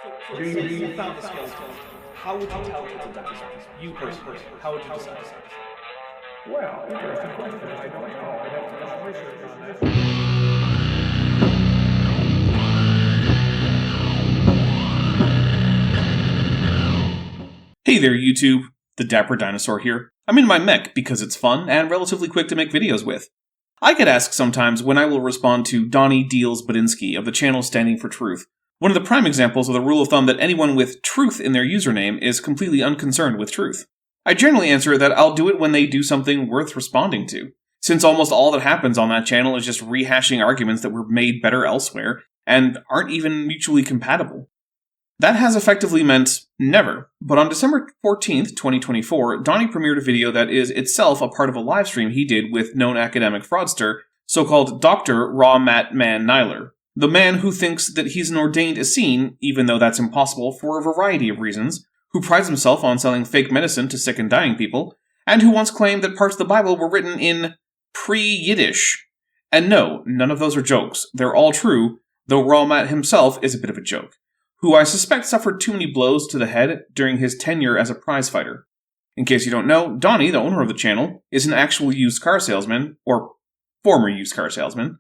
You found the skeleton. How would you calculate that distance? You personally, how would you decide? Well, interesting question. I don't know. I'd have to do some research on that. Hey there, YouTube. The Dapper Dinosaur here. I'm in my mech because it's fun and relatively quick to make videos with. I get asked sometimes when I will respond to Donnie Deals Badinsky of the channel Standing for Truth, one of the prime examples of the rule of thumb that anyone with truth in their username is completely unconcerned with truth. I generally answer that I'll do it when they do something worth responding to, since almost all that happens on that channel is just rehashing arguments that were made better elsewhere and aren't even mutually compatible. That has effectively meant never, but on December 14th, 2024, Donnie premiered a video that is itself a part of a livestream he did with known academic fraudster, so-called Dr. Raw Matt Man Nyler, the man who thinks that he's an ordained Essene, even though that's impossible for a variety of reasons, who prides himself on selling fake medicine to sick and dying people, and who once claimed that parts of the Bible were written in pre-Yiddish. And no, none of those are jokes. They're all true, though Raw Matt himself is a bit of a joke, who I suspect suffered too many blows to the head during his tenure as a prizefighter. In case you don't know, Donnie, the owner of the channel, is an actual used car salesman, or former used car salesman,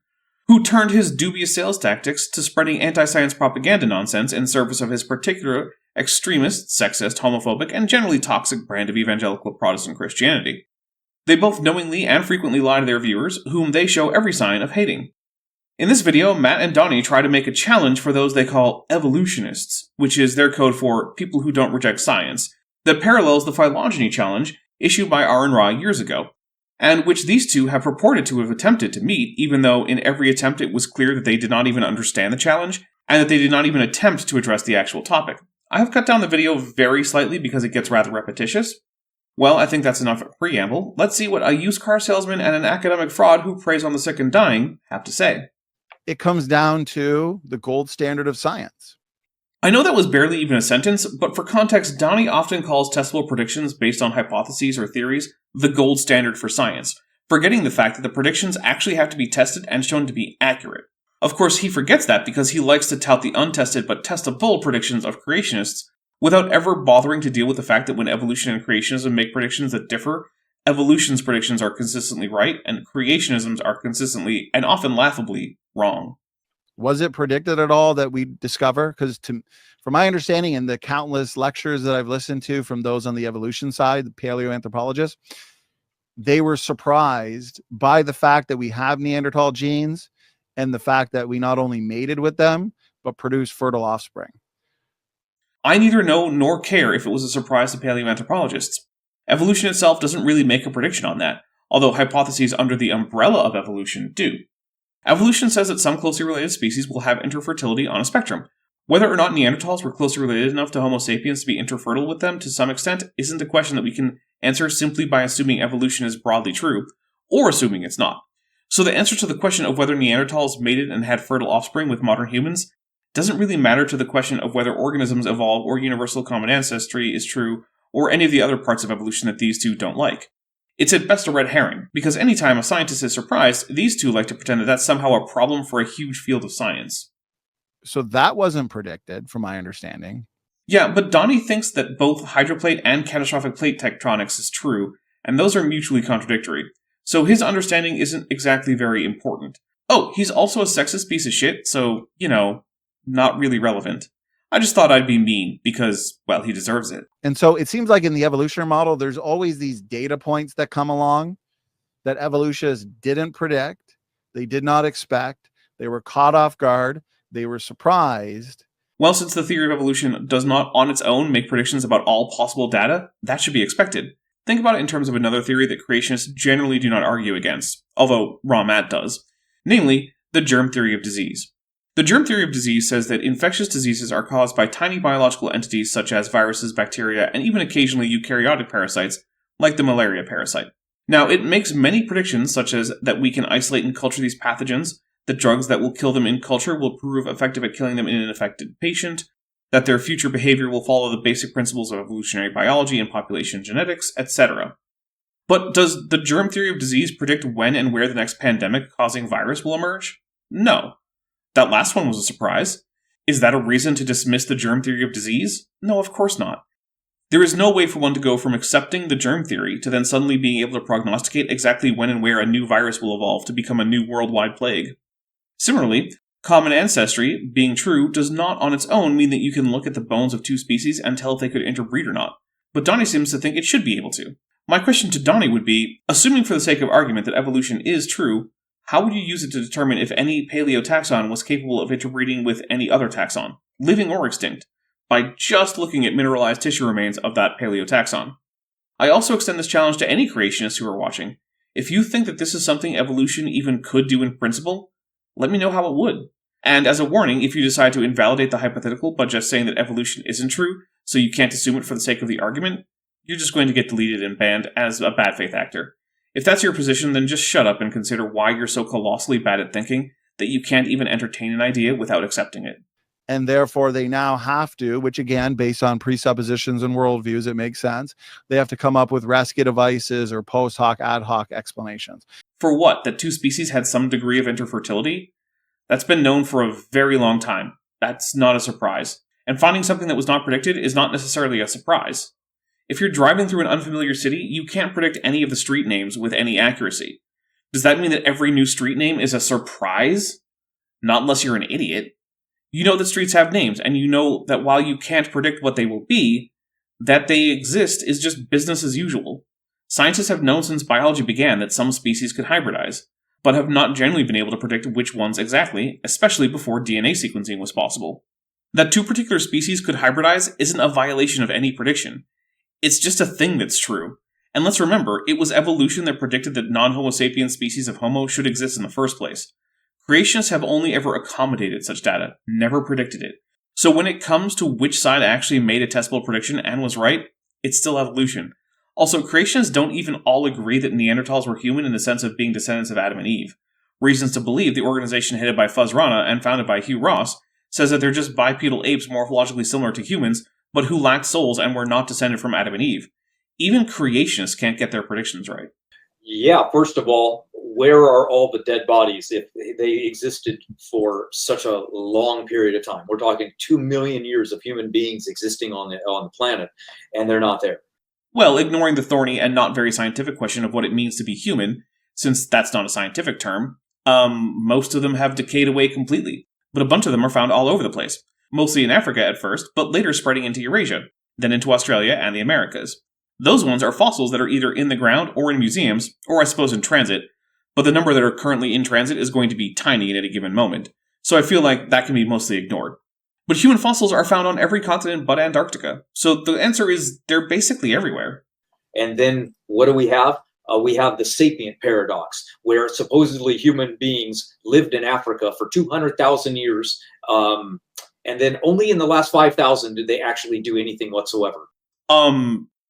who turned his dubious sales tactics to spreading anti-science propaganda nonsense in service of his particular extremist, sexist, homophobic, and generally toxic brand of evangelical Protestant Christianity. They both knowingly and frequently lie to their viewers, whom they show every sign of hating. In this video, Matt and Donnie try to make a challenge for those they call evolutionists, which is their code for people who don't reject science, that parallels the phylogeny challenge issued by Aaron Ra years ago, and which these two have purported to have attempted to meet, even though in every attempt it was clear that they did not even understand the challenge, and that they did not even attempt to address the actual topic. I have cut down the video very slightly because it gets rather repetitious. Well, I think that's enough preamble. Let's see what a used car salesman and an academic fraud who preys on the sick and dying have to say. It comes down to the gold standard of science. I know that was barely even a sentence, but for context, Donnie often calls testable predictions based on hypotheses or theories the gold standard for science, forgetting the fact that the predictions actually have to be tested and shown to be accurate. Of course, he forgets that because he likes to tout the untested but testable predictions of creationists without ever bothering to deal with the fact that when evolution and creationism make predictions that differ, evolution's predictions are consistently right, and creationism's are consistently, and often laughably, wrong. Was it predicted at all that we discover? Because from my understanding and the countless lectures that I've listened to from those on the evolution side, the paleoanthropologists, they were surprised by the fact that we have Neanderthal genes and the fact that we not only mated with them, but produced fertile offspring. I neither know nor care if it was a surprise to paleoanthropologists. Evolution itself doesn't really make a prediction on that, although hypotheses under the umbrella of evolution do. Evolution says that some closely related species will have interfertility on a spectrum. Whether or not Neanderthals were closely related enough to Homo sapiens to be interfertile with them to some extent isn't a question that we can answer simply by assuming evolution is broadly true, or assuming it's not. So the answer to the question of whether Neanderthals mated and had fertile offspring with modern humans doesn't really matter to the question of whether organisms evolve or universal common ancestry is true, or any of the other parts of evolution that these two don't like. It's at best a red herring, because anytime a scientist is surprised, these two like to pretend that that's somehow a problem for a huge field of science. So that wasn't predicted, from my understanding. Yeah, but Donnie thinks that both hydroplate and catastrophic plate tectonics is true, and those are mutually contradictory. So his understanding isn't exactly very important. Oh, he's also a sexist piece of shit, so, not really relevant. I just thought I'd be mean because, well, he deserves it. And so it seems like in the evolutionary model, there's always these data points that come along that evolutionists didn't predict. They did not expect. They were caught off guard. They were surprised. Well, since the theory of evolution does not on its own make predictions about all possible data, that should be expected. Think about it in terms of another theory that creationists generally do not argue against, although Raw Matt does. Namely, the germ theory of disease. The germ theory of disease says that infectious diseases are caused by tiny biological entities such as viruses, bacteria, and even occasionally eukaryotic parasites, like the malaria parasite. Now, it makes many predictions, such as that we can isolate and culture these pathogens, that drugs that will kill them in culture will prove effective at killing them in an affected patient, that their future behavior will follow the basic principles of evolutionary biology and population genetics, etc. But does the germ theory of disease predict when and where the next pandemic-causing virus will emerge? No. That last one was a surprise. Is that a reason to dismiss the germ theory of disease? No, of course not. There is no way for one to go from accepting the germ theory to then suddenly being able to prognosticate exactly when and where a new virus will evolve to become a new worldwide plague. Similarly, common ancestry, being true, does not on its own mean that you can look at the bones of two species and tell if they could interbreed or not. But Donnie seems to think it should be able to. My question to Donnie would be, assuming for the sake of argument that evolution is true, how would you use it to determine if any paleotaxon was capable of interbreeding with any other taxon, living or extinct, by just looking at mineralized tissue remains of that paleotaxon? I also extend this challenge to any creationists who are watching. If you think that this is something evolution even could do in principle, let me know how it would. And as a warning, if you decide to invalidate the hypothetical by just saying that evolution isn't true, so you can't assume it for the sake of the argument, you're just going to get deleted and banned as a bad faith actor. If that's your position, then just shut up and consider why you're so colossally bad at thinking that you can't even entertain an idea without accepting it. And therefore they now have to, which again, based on presuppositions and worldviews, it makes sense. They have to come up with rescue devices or post hoc, ad hoc explanations. For what? That two species had some degree of interfertility? That's been known for a very long time. That's not a surprise. And finding something that was not predicted is not necessarily a surprise. If you're driving through an unfamiliar city, you can't predict any of the street names with any accuracy. Does that mean that every new street name is a surprise? Not unless you're an idiot. You know that streets have names, and you know that while you can't predict what they will be, that they exist is just business as usual. Scientists have known since biology began that some species could hybridize, but have not generally been able to predict which ones exactly, especially before DNA sequencing was possible. That two particular species could hybridize isn't a violation of any prediction. It's just a thing that's true. And let's remember, it was evolution that predicted that non-Homo sapiens species of Homo should exist in the first place. Creationists have only ever accommodated such data, never predicted it. So when it comes to which side actually made a testable prediction and was right, it's still evolution. Also, creationists don't even all agree that Neanderthals were human in the sense of being descendants of Adam and Eve. Reasons to believe, the organization headed by Fuzz Rana and founded by Hugh Ross, says that they're just bipedal apes morphologically similar to humans, but who lacked souls and were not descended from Adam and Eve. Even creationists can't get their predictions right. Yeah, first of all, where are all the dead bodies if they existed for such a long period of time? We're talking 2 million years of human beings existing on the planet, and they're not there. Well, ignoring the thorny and not very scientific question of what it means to be human, since that's not a scientific term, most of them have decayed away completely, but a bunch of them are found all over the place. Mostly in Africa at first, but later spreading into Eurasia, then into Australia and the Americas. Those ones are fossils that are either in the ground or in museums, or I suppose in transit, but the number that are currently in transit is going to be tiny at any given moment, so I feel like that can be mostly ignored. But human fossils are found on every continent but Antarctica, so the answer is they're basically everywhere. And then what do we have? We have the sapient paradox, where supposedly human beings lived in Africa for 200,000 years, and then only in the last 5,000 did they actually do anything whatsoever.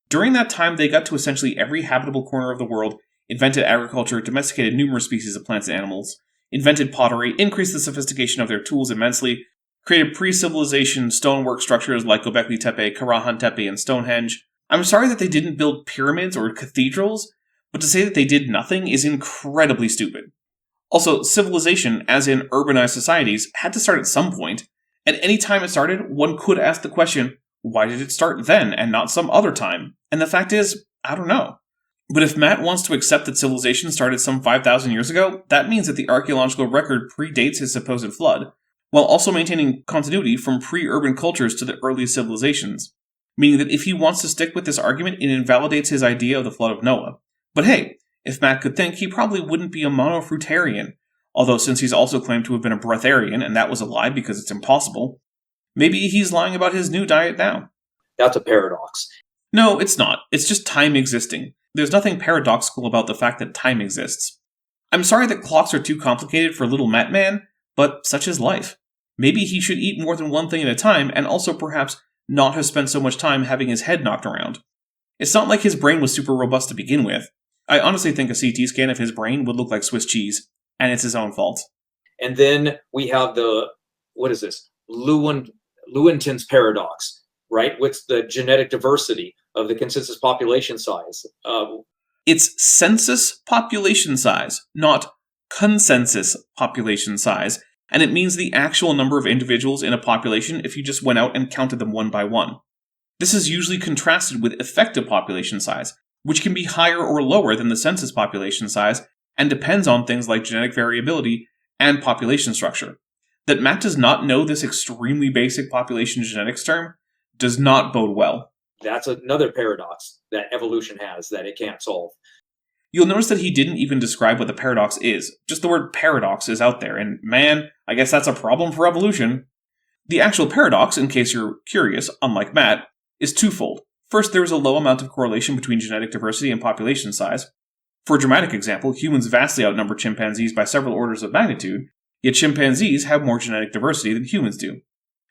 During that time, they got to essentially every habitable corner of the world, invented agriculture, domesticated numerous species of plants and animals, invented pottery, increased the sophistication of their tools immensely, created pre-civilization stonework structures like Göbekli Tepe, Karahan Tepe, and Stonehenge. I'm sorry that they didn't build pyramids or cathedrals, but to say that they did nothing is incredibly stupid. Also, civilization, as in urbanized societies, had to start at some point. At any time it started, one could ask the question, why did it start then and not some other time? And the fact is, I don't know. But if Matt wants to accept that civilization started some 5,000 years ago, that means that the archaeological record predates his supposed flood, while also maintaining continuity from pre-urban cultures to the earliest civilizations. Meaning that if he wants to stick with this argument, it invalidates his idea of the flood of Noah. But hey, if Matt could think, he probably wouldn't be a monofruitarian. Although since he's also claimed to have been a breatharian, and that was a lie because it's impossible, maybe he's lying about his new diet now. That's a paradox. No, it's not. It's just time existing. There's nothing paradoxical about the fact that time exists. I'm sorry that clocks are too complicated for little Matt Man, but such is life. Maybe he should eat more than one thing at a time, and also perhaps not have spent so much time having his head knocked around. It's not like his brain was super robust to begin with. I honestly think a CT scan of his brain would look like Swiss cheese, and it's his own fault. And then we have Lewontin's paradox, right? What's the genetic diversity of the consensus population size? It's census population size, not consensus population size. and it means the actual number of individuals in a population if you just went out and counted them one by one. This is usually contrasted with effective population size, which can be higher or lower than the census population size and depends on things like genetic variability and population structure. That Matt does not know this extremely basic population genetics term does not bode well. That's another paradox that evolution has that it can't solve. You'll notice that he didn't even describe what the paradox is. Just the word paradox is out there, and man, I guess that's a problem for evolution. The actual paradox, in case you're curious, unlike Matt, is twofold. First, there is a low amount of correlation between genetic diversity and population size. For a dramatic example, humans vastly outnumber chimpanzees by several orders of magnitude, yet chimpanzees have more genetic diversity than humans do.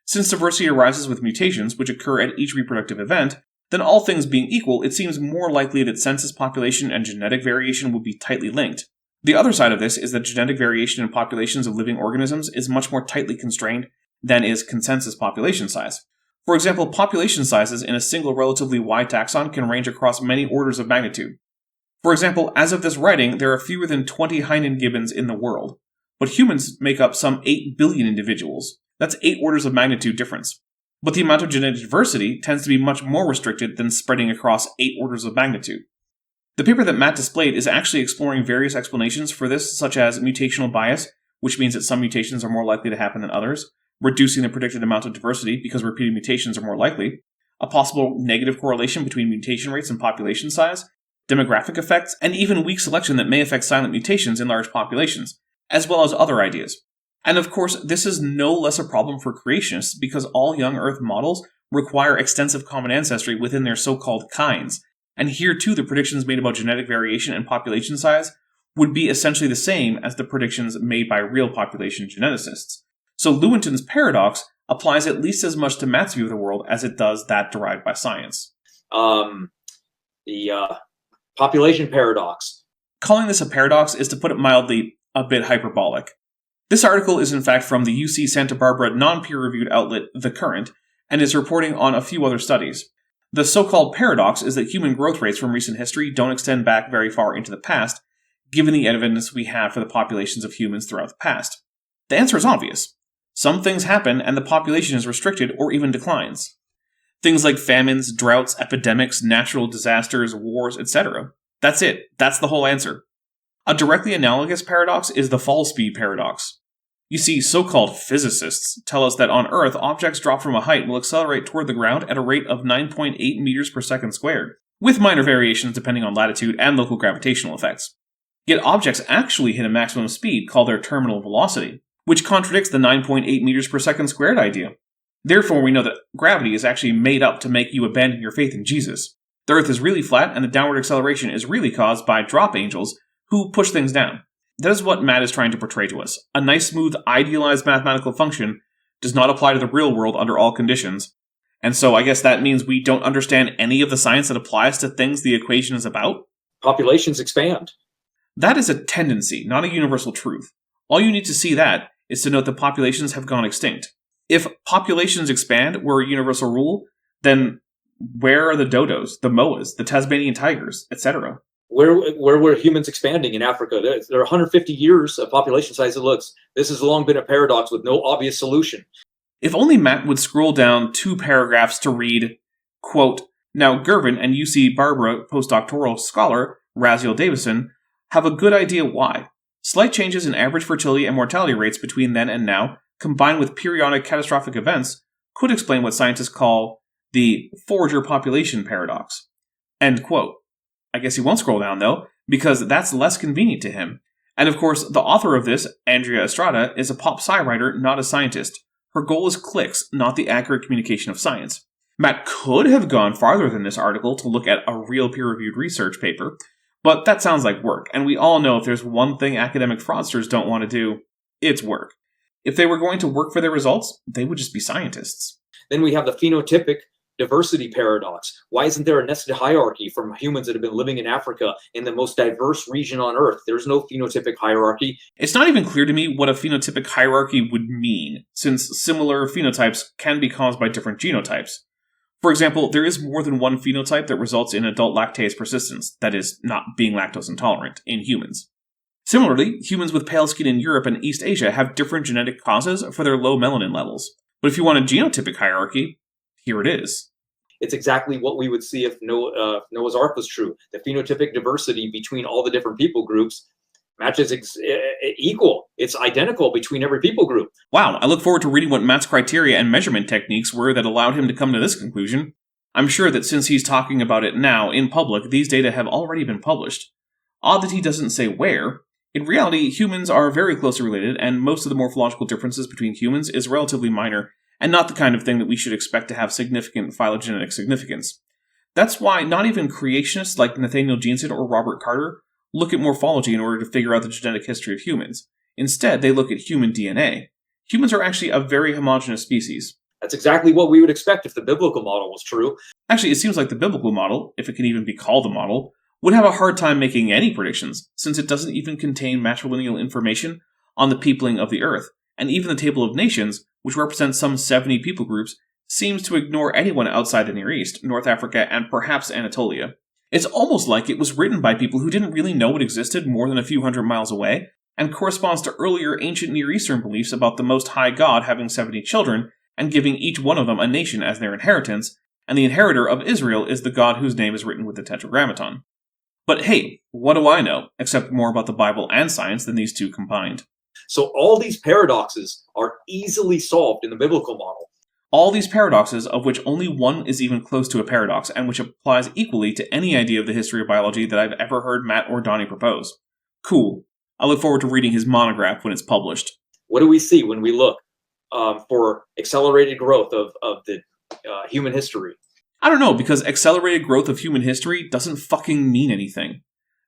Since diversity arises with mutations, which occur at each reproductive event, then all things being equal, it seems more likely that census population and genetic variation would be tightly linked. The other side of this is that genetic variation in populations of living organisms is much more tightly constrained than is consensus population size. For example, population sizes in a single relatively wide taxon can range across many orders of magnitude. For example, as of this writing, there are fewer than 20 Hainan gibbons in the world, but humans make up some 8 billion individuals. That's 8 orders of magnitude difference. But the amount of genetic diversity tends to be much more restricted than spreading across 8 orders of magnitude. The paper that Matt displayed is actually exploring various explanations for this, such as mutational bias, which means that some mutations are more likely to happen than others, reducing the predicted amount of diversity because repeated mutations are more likely, a possible negative correlation between mutation rates and population size, demographic effects, and even weak selection that may affect silent mutations in large populations, as well as other ideas. And of course, this is no less a problem for creationists because all young Earth models require extensive common ancestry within their so-called kinds. And here too, the predictions made about genetic variation and population size would be essentially the same as the predictions made by real population geneticists. So Lewontin's paradox applies at least as much to Matt's view of the world as it does that derived by science. The population paradox. Calling this a paradox is, to put it mildly, a bit hyperbolic. This article is in fact from the UC Santa Barbara non-peer-reviewed outlet The Current, and is reporting on a few other studies. The so-called paradox is that human growth rates from recent history don't extend back very far into the past, given the evidence we have for the populations of humans throughout the past. The answer is obvious. Some things happen and the population is restricted or even declines. Things like famines, droughts, epidemics, natural disasters, wars, etc. That's it. That's the whole answer. A directly analogous paradox is the fall speed paradox. You see, so-called physicists tell us that on Earth, objects dropped from a height will accelerate toward the ground at a rate of 9.8 meters per second squared, with minor variations depending on latitude and local gravitational effects. Yet objects actually hit a maximum speed called their terminal velocity, which contradicts the 9.8 meters per second squared idea. Therefore, we know that gravity is actually made up to make you abandon your faith in Jesus. The Earth is really flat, and the downward acceleration is really caused by drop angels who push things down. That is what Matt is trying to portray to us. A nice, smooth, idealized mathematical function does not apply to the real world under all conditions. And so I guess that means we don't understand any of the science that applies to things the equation is about? Populations expand. That is a tendency, not a universal truth. All you need to see that is to note that populations have gone extinct. If populations expand were a universal rule, then where are the dodos, the moas, the Tasmanian tigers, etc.? Where were humans expanding in Africa? There are 150 years of population size that looks. This has long been a paradox with no obvious solution. If only Matt would scroll down 2 paragraphs to read, quote, "Now Gervin and UC Barbara postdoctoral scholar Raziel Davison have a good idea why. Slight changes in average fertility and mortality rates between then and now, combined with periodic catastrophic events, could explain what scientists call the forager population paradox." End quote. I guess he won't scroll down, though, because that's less convenient to him. And of course, the author of this, Andrea Estrada, is a pop sci writer, not a scientist. Her goal is clicks, not the accurate communication of science. Matt could have gone farther than this article to look at a real peer-reviewed research paper, but that sounds like work, and we all know if there's one thing academic fraudsters don't want to do, it's work. If they were going to work for their results, they would just be scientists. Then we have the phenotypic diversity paradox. Why isn't there a nested hierarchy from humans that have been living in Africa in the most diverse region on Earth? There's no phenotypic hierarchy. It's not even clear to me what a phenotypic hierarchy would mean, since similar phenotypes can be caused by different genotypes. For example, there is more than one phenotype that results in adult lactase persistence, that is, not being lactose intolerant, in humans. Similarly, humans with pale skin in Europe and East Asia have different genetic causes for their low melanin levels. But if you want a genotypic hierarchy, here it is. It's exactly what we would see if Noah's Ark was true. The phenotypic diversity between all the different people groups matches equal. It's identical between every people group. Wow, I look forward to reading what Matt's criteria and measurement techniques were that allowed him to come to this conclusion. I'm sure that since he's talking about it now in public, these data have already been published. Odd that he doesn't say where. In reality, humans are very closely related, and most of the morphological differences between humans is relatively minor, and not the kind of thing that we should expect to have significant phylogenetic significance. That's why not even creationists like Nathaniel Jeanson or Robert Carter look at morphology in order to figure out the genetic history of humans. Instead, they look at human DNA. Humans are actually a very homogeneous species. That's exactly what we would expect if the biblical model was true. Actually, it seems like the biblical model, if it can even be called a model, would have a hard time making any predictions, since it doesn't even contain matrilineal information on the peopling of the Earth, and even the Table of Nations, which represents some 70 people groups, seems to ignore anyone outside the Near East, North Africa, and perhaps Anatolia. It's almost like it was written by people who didn't really know it existed more than a few hundred miles away, and corresponds to earlier ancient Near Eastern beliefs about the Most High God having 70 children, and giving each one of them a nation as their inheritance, and the inheritor of Israel is the God whose name is written with the Tetragrammaton. But hey, what do I know, except more about the Bible and science than these two combined? So all these paradoxes are easily solved in the biblical model. All these paradoxes, of which only one is even close to a paradox, and which applies equally to any idea of the history of biology that I've ever heard Matt or Donnie propose. Cool. I look forward to reading his monograph when it's published. What do we see when we look for accelerated growth of the human history? I don't know, because accelerated growth of human history doesn't fucking mean anything.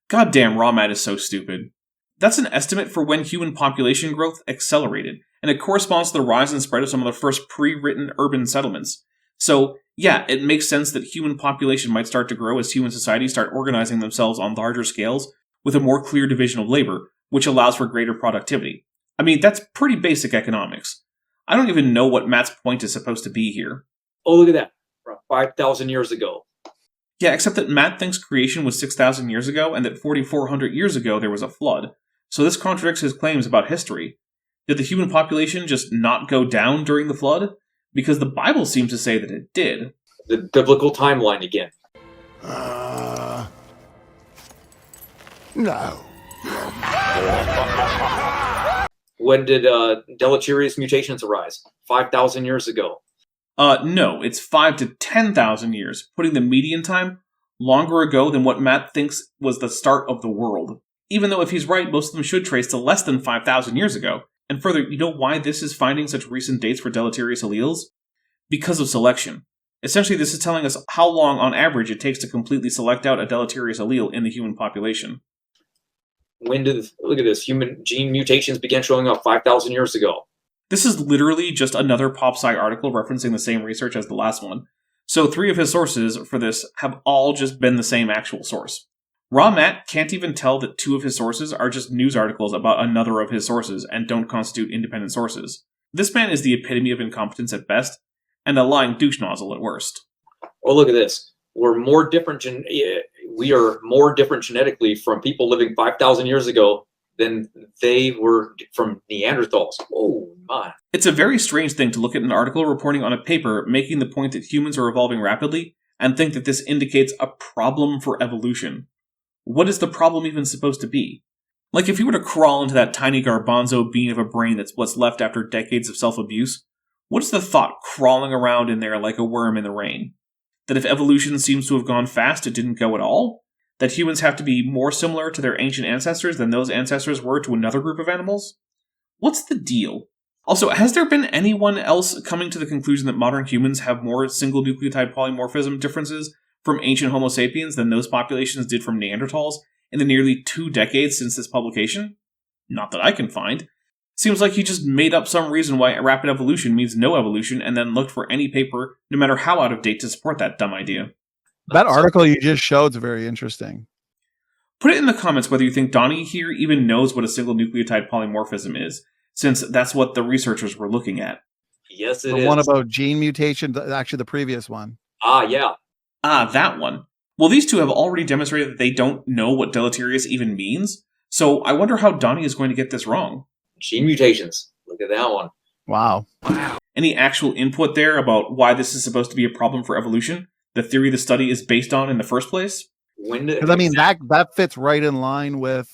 Goddamn, raw mat is so stupid. That's an estimate for when human population growth accelerated, and it corresponds to the rise and spread of some of the first pre-written urban settlements. So, yeah, it makes sense that human population might start to grow as human societies start organizing themselves on larger scales with a more clear division of labor, which allows for greater productivity. I mean, that's pretty basic economics. I don't even know what Matt's point is supposed to be here. Oh, look at that. 5,000 years ago. Yeah, except that Matt thinks creation was 6,000 years ago, and that 4,400 years ago there was a flood. So this contradicts his claims about history. Did the human population just not go down during the flood? Because the Bible seems to say that it did. The biblical timeline again. No. When did deleterious mutations arise? 5,000 years ago. No, it's 5 to 10,000 years, putting the median time longer ago than what Matt thinks was the start of the world. Even though if he's right, most of them should trace to less than 5,000 years ago. And further, you know why this is finding such recent dates for deleterious alleles? Because of selection. Essentially, this is telling us how long, on average, it takes to completely select out a deleterious allele in the human population. When did, look at this, human gene mutations began showing up 5,000 years ago. This is literally just another PopSci article referencing the same research as the last one. So 3 of his sources for this have all just been the same actual source. Raw Matt can't even tell that 2 of his sources are just news articles about another of his sources and don't constitute independent sources. This man is the epitome of incompetence at best, and a lying douche nozzle at worst. Oh, look at this. We are more different genetically from people living 5,000 years ago than they were from Neanderthals. Oh, my. It's a very strange thing to look at an article reporting on a paper making the point that humans are evolving rapidly and think that this indicates a problem for evolution. What is the problem even supposed to be? Like, if you were to crawl into that tiny garbanzo bean of a brain that's what's left after decades of self-abuse, what's the thought crawling around in there like a worm in the rain? That if evolution seems to have gone fast, it didn't go at all? That humans have to be more similar to their ancient ancestors than those ancestors were to another group of animals? What's the deal? Also, has there been anyone else coming to the conclusion that modern humans have more single nucleotide polymorphism differences from ancient Homo sapiens than those populations did from Neanderthals in the nearly 2 decades since this publication? Not that I can find. Seems like he just made up some reason why rapid evolution means no evolution and then looked for any paper, no matter how out of date, to support that dumb idea. That article you just showed is very interesting. Put it in the comments whether you think Donnie here even knows what a single nucleotide polymorphism is, since that's what the researchers were looking at. Yes, it The is. one about gene mutation, actually the previous one. Yeah. Ah, that one. Well, these two have already demonstrated that they don't know what deleterious even means, So I wonder how Donnie is going to get this wrong. Gene mutations. Look at that one. Wow. Any actual input there about why this is supposed to be a problem for evolution? The theory the study is based on in the first place? Because I mean, that fits right in line with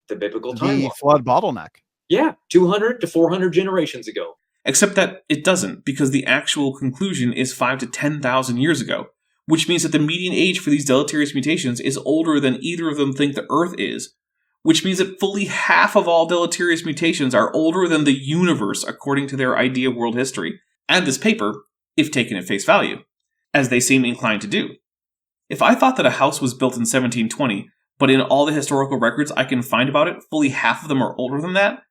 the biblical the timeline. flood bottleneck. Yeah, 200 to 400 generations ago. Except that it doesn't, because the actual conclusion is 5 to 10,000 years ago, which means that the median age for these deleterious mutations is older than either of them think the Earth is, which means that fully half of all deleterious mutations are older than the universe according to their idea of world history, and this paper, if taken at face value, as they seem inclined to do. If I thought that a house was built in 1720, but in all the historical records I can find about it, fully half of them are older than that,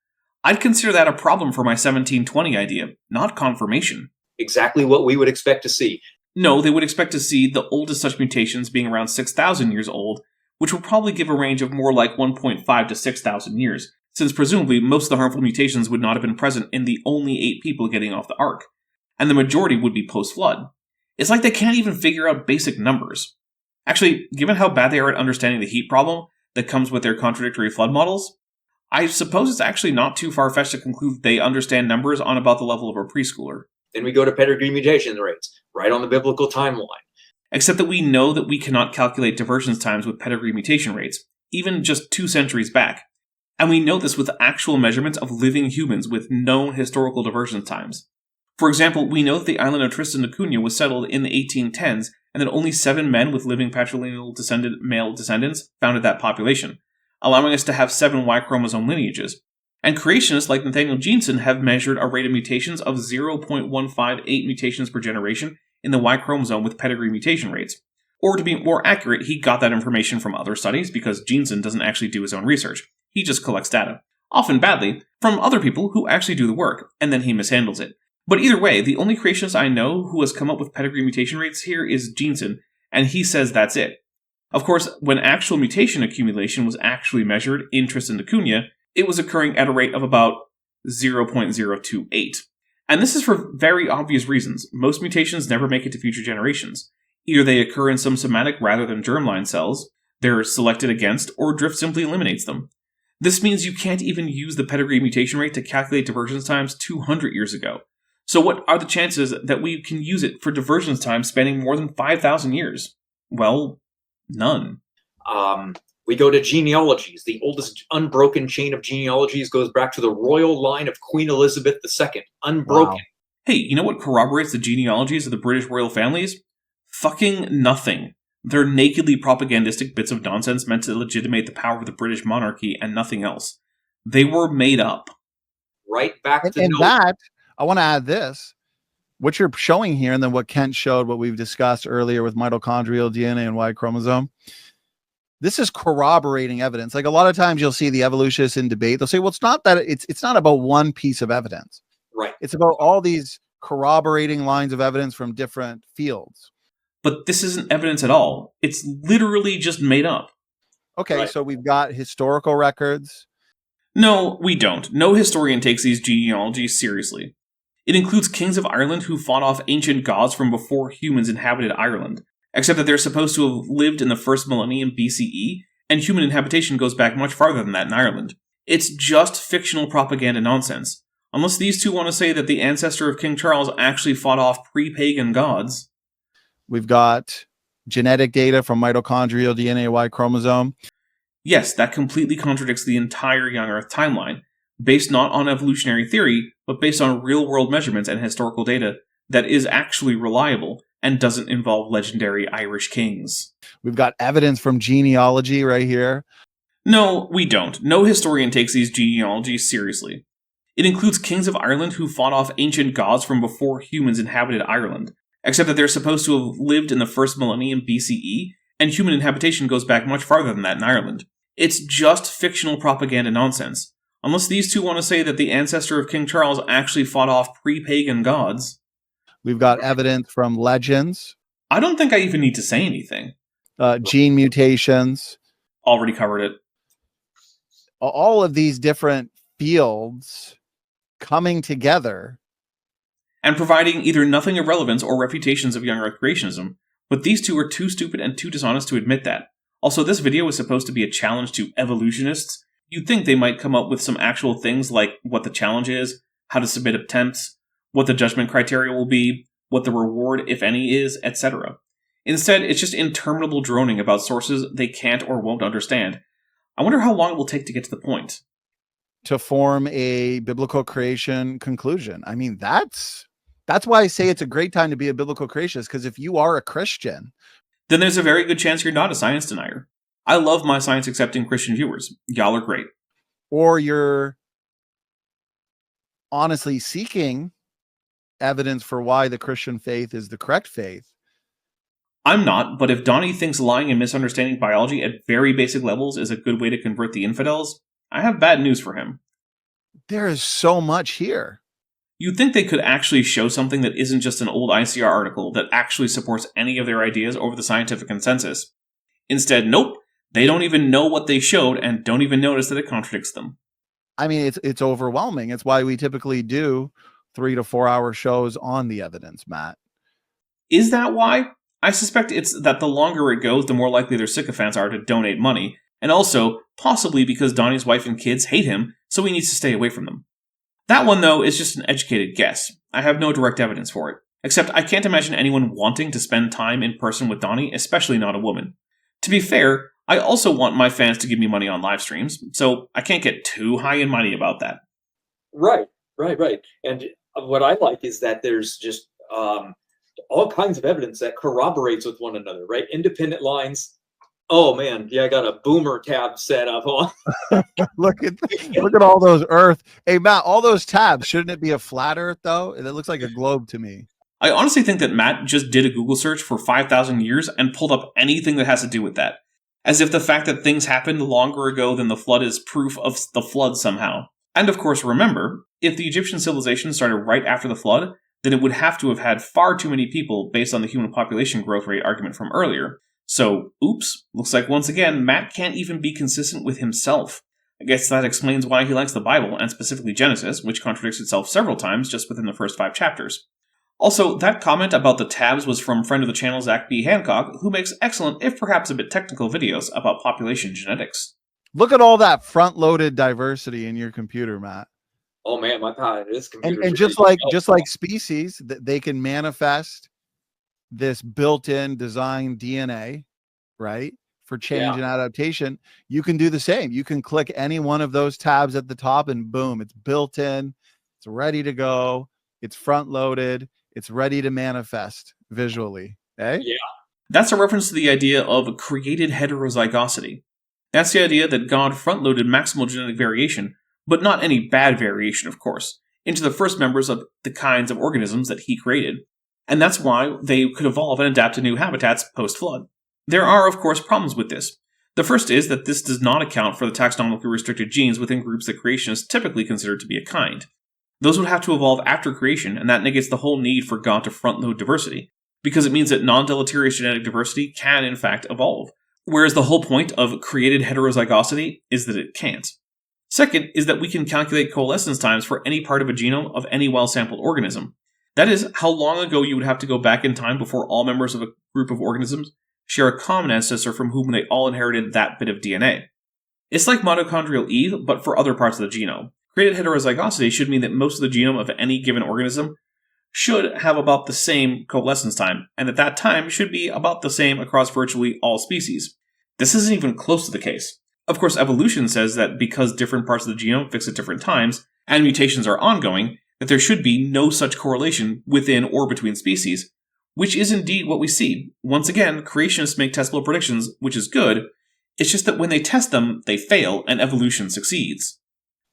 I'd consider that a problem for my 1720 idea, not confirmation. Exactly what we would expect to see. No, they would expect to see the oldest such mutations being around 6,000 years old, which will probably give a range of more like 1.5 to 6,000 years, since presumably most of the harmful mutations would not have been present in the only 8 people getting off the Ark, and the majority would be post-flood. It's like they can't even figure out basic numbers. Actually, given how bad they are at understanding the heat problem that comes with their contradictory flood models, I suppose it's actually not too far-fetched to conclude that they understand numbers on about the level of a preschooler. Then we go to pedigree mutation rates, right on the biblical timeline. Except that we know that we cannot calculate divergence times with pedigree mutation rates, even just 2 centuries back. And we know this with actual measurements of living humans with known historical divergence times. For example, we know that the island of Tristan da Cunha was settled in the 1810s, and that only 7 men with living patrilineal male descendants founded that population, allowing us to have 7 Y chromosome lineages. And creationists like Nathaniel Jeanson have measured a rate of mutations of 0.158 mutations per generation in the Y chromosome with pedigree mutation rates. Or to be more accurate, he got that information from other studies because Jeanson doesn't actually do his own research. He just collects data, often badly, from other people who actually do the work, and then he mishandles it. But either way, the only creationist I know who has come up with pedigree mutation rates here is Jeanson, and he says that's it. Of course, when actual mutation accumulation was actually measured in Tristan da Cunha, it was occurring at a rate of about 0.028. And this is for very obvious reasons. Most mutations never make it to future generations. Either they occur in some somatic rather than germline cells, they're selected against, or drift simply eliminates them. This means you can't even use the pedigree mutation rate to calculate divergence times 200 years ago. So what are the chances that we can use it for divergence time spanning more than 5,000 years? Well, none. We go to genealogies. The oldest unbroken chain of genealogies goes back to the royal line of Queen Elizabeth II. Unbroken. Wow. Hey, you know what corroborates the genealogies of the British royal families? Fucking nothing. They're nakedly propagandistic bits of nonsense meant to legitimate the power of the British monarchy and nothing else. They were made up. Right back to And that, I want to add this. What you're showing here, and then what Kent showed, what we've discussed earlier with mitochondrial DNA and Y chromosome, this is corroborating evidence. Like a lot of times you'll see the evolutionists in debate. They'll say, well, it's not that it's not about one piece of evidence. Right. It's about all these corroborating lines of evidence from different fields. But this isn't evidence at all. It's literally just made up. Okay, Right. so we've got historical records. No, we don't. No historian takes these genealogies seriously. It includes kings of Ireland who fought off ancient gods from before humans inhabited Ireland, except that they're supposed to have lived in the first millennium BCE, and human inhabitation goes back much farther than that in Ireland. It's just fictional propaganda nonsense. Unless these two want to say that the ancestor of King Charles actually fought off pre-pagan gods. We've got genetic data from mitochondrial DNA, Y chromosome. Yes, that completely contradicts the entire young Earth timeline, based not on evolutionary theory, but based on real-world measurements and historical data that is actually reliable and doesn't involve legendary Irish kings. We've got evidence from genealogy right here. No, we don't. No historian takes these genealogies seriously. It includes kings of Ireland who fought off ancient gods from before humans inhabited Ireland, except that they're supposed to have lived in the first millennium BCE, and human inhabitation goes back much farther than that in Ireland. It's just fictional propaganda nonsense. Unless these two want to say that the ancestor of King Charles actually fought off pre-pagan gods. We've got evidence from legends, I don't think I even need to say anything. gene mutations, Already covered it. all of these different fields coming together. And providing either nothing of relevance or refutations of young Earth creationism. But these two are too stupid and too dishonest to admit that. Also, this video was supposed to be a challenge to evolutionists, you'd think they might come up with some actual things like what the challenge is, how to submit attempts, what the judgment criteria will be, what the reward, if any, is, etc. Instead, it's just interminable droning about sources they can't or won't understand. I wonder how long it will take to get to the point. To form a biblical creation conclusion. I mean, that's why I say it's a great time to be a biblical creationist, because if you are a Christian, then there's a very good chance you're not a science denier. I love my science-accepting Christian viewers. Y'all are great. Or you're honestly seeking evidence for why the Christian faith is the correct faith. I'm not, but if Donnie thinks lying and misunderstanding biology at very basic levels is a good way to convert the infidels, I have bad news for him. There is so much here. You'd think they could actually show something that isn't just an old ICR article that actually supports any of their ideas over the scientific consensus. Instead, nope, they don't even know what they showed and don't even notice that it contradicts them. I mean, it's overwhelming. It's why we typically do 3 to 4 hour shows on the evidence, Matt. Is that why? I suspect it's that the longer it goes, the more likely their sycophants are to donate money, and also, possibly because Donnie's wife and kids hate him, so he needs to stay away from them. That one, though, is just an educated guess. I have no direct evidence for it. Except I can't imagine anyone wanting to spend time in person with Donnie, especially not a woman. To be fair, I also want my fans to give me money on live streams, so I can't get too high and mighty about that. Right. And what I like is that there's just all kinds of evidence that corroborates with one another, right? Independent lines. Oh man, yeah, I got a boomer tab set up on. Look at all those Earth. Hey Matt, all those tabs, shouldn't it be a flat Earth though? It looks like a globe to me. I honestly think that Matt just did a Google search for 5,000 years and pulled up anything that has to do with that. As if the fact that things happened longer ago than the flood is proof of the flood somehow. And of course, remember, if the Egyptian civilization started right after the flood, then it would have to have had far too many people based on the human population growth rate argument from earlier. So, oops, looks like once again, Matt can't even be consistent with himself. I guess that explains why he likes the Bible, and specifically Genesis, which contradicts itself several times just within the first 5 chapters. Also, that comment about the tabs was from friend of the channel Zach B. Hancock, who makes excellent, if perhaps a bit technical, videos about population genetics. Look at all that front-loaded diversity in your computer, Matt. Oh man, my God, this computer. And just like species, they can manifest this built-in design DNA, right? For change and adaptation. You can do the same. You can click any one of those tabs at the top and boom, it's built in, it's ready to go, it's front-loaded, it's ready to manifest visually. Eh? Yeah. That's a reference to the idea of created heterozygosity. That's the idea that God front-loaded maximal genetic variation, but not any bad variation, of course, into the first members of the kinds of organisms that he created. And that's why they could evolve and adapt to new habitats post-flood. There are, of course, problems with this. The first is that this does not account for the taxonomically restricted genes within groups that creationists typically consider to be a kind. Those would have to evolve after creation, and that negates the whole need for God to front-load diversity, because it means that non-deleterious genetic diversity can, in fact, evolve, whereas the whole point of created heterozygosity is that it can't. Second is that we can calculate coalescence times for any part of a genome of any well-sampled organism. That is, how long ago you would have to go back in time before all members of a group of organisms share a common ancestor from whom they all inherited that bit of DNA. It's like mitochondrial Eve, but for other parts of the genome. Created heterozygosity should mean that most of the genome of any given organism should have about the same coalescence time, and that time should be about the same across virtually all species. This isn't even close to the case. Of course, evolution says that because different parts of the genome fix at different times, and mutations are ongoing, that there should be no such correlation within or between species, which is indeed what we see. Once again, creationists make testable predictions, which is good. It's just that when they test them, they fail, and evolution succeeds.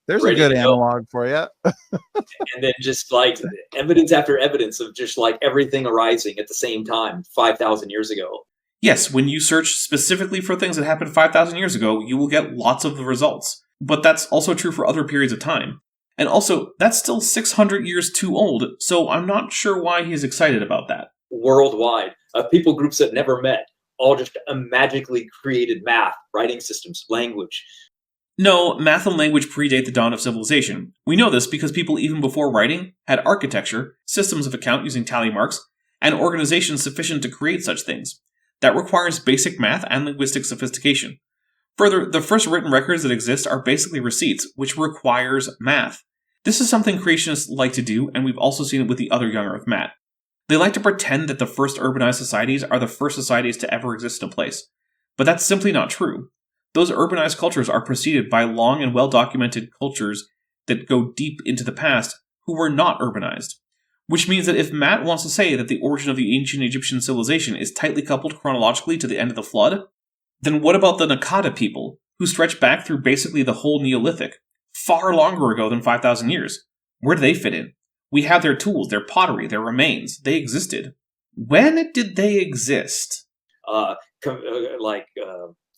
There's a good analog for you. And then just like evidence after evidence of just like everything arising at the same time 5,000 years ago. Yes, when you search specifically for things that happened 5,000 years ago, you will get lots of the results. But that's also true for other periods of time. And also, that's still 600 years too old, so I'm not sure why he's excited about that. Worldwide, people groups that never met, all just magically created math, writing systems, language. No, math and language predate the dawn of civilization. We know this because people even before writing had architecture, systems of account using tally marks, and organizations sufficient to create such things. That requires basic math and linguistic sophistication. Further, the first written records that exist are basically receipts, which requires math. This is something creationists like to do, and we've also seen it with the other young Earth Matt. They like to pretend that the first urbanized societies are the first societies to ever exist in a place. But that's simply not true. Those urbanized cultures are preceded by long and well-documented cultures that go deep into the past who were not urbanized. Which means that if Matt wants to say that the origin of the ancient Egyptian civilization is tightly coupled chronologically to the end of the flood, then what about the Nakada people, who stretch back through basically the whole Neolithic, far longer ago than 5,000 years? Where do they fit in? We have their tools, their pottery, their remains. They existed. When did they exist?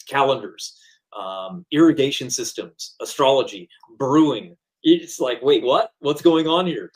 Calendars, irrigation systems, astrology, brewing. It's like, wait, what? What's going on here?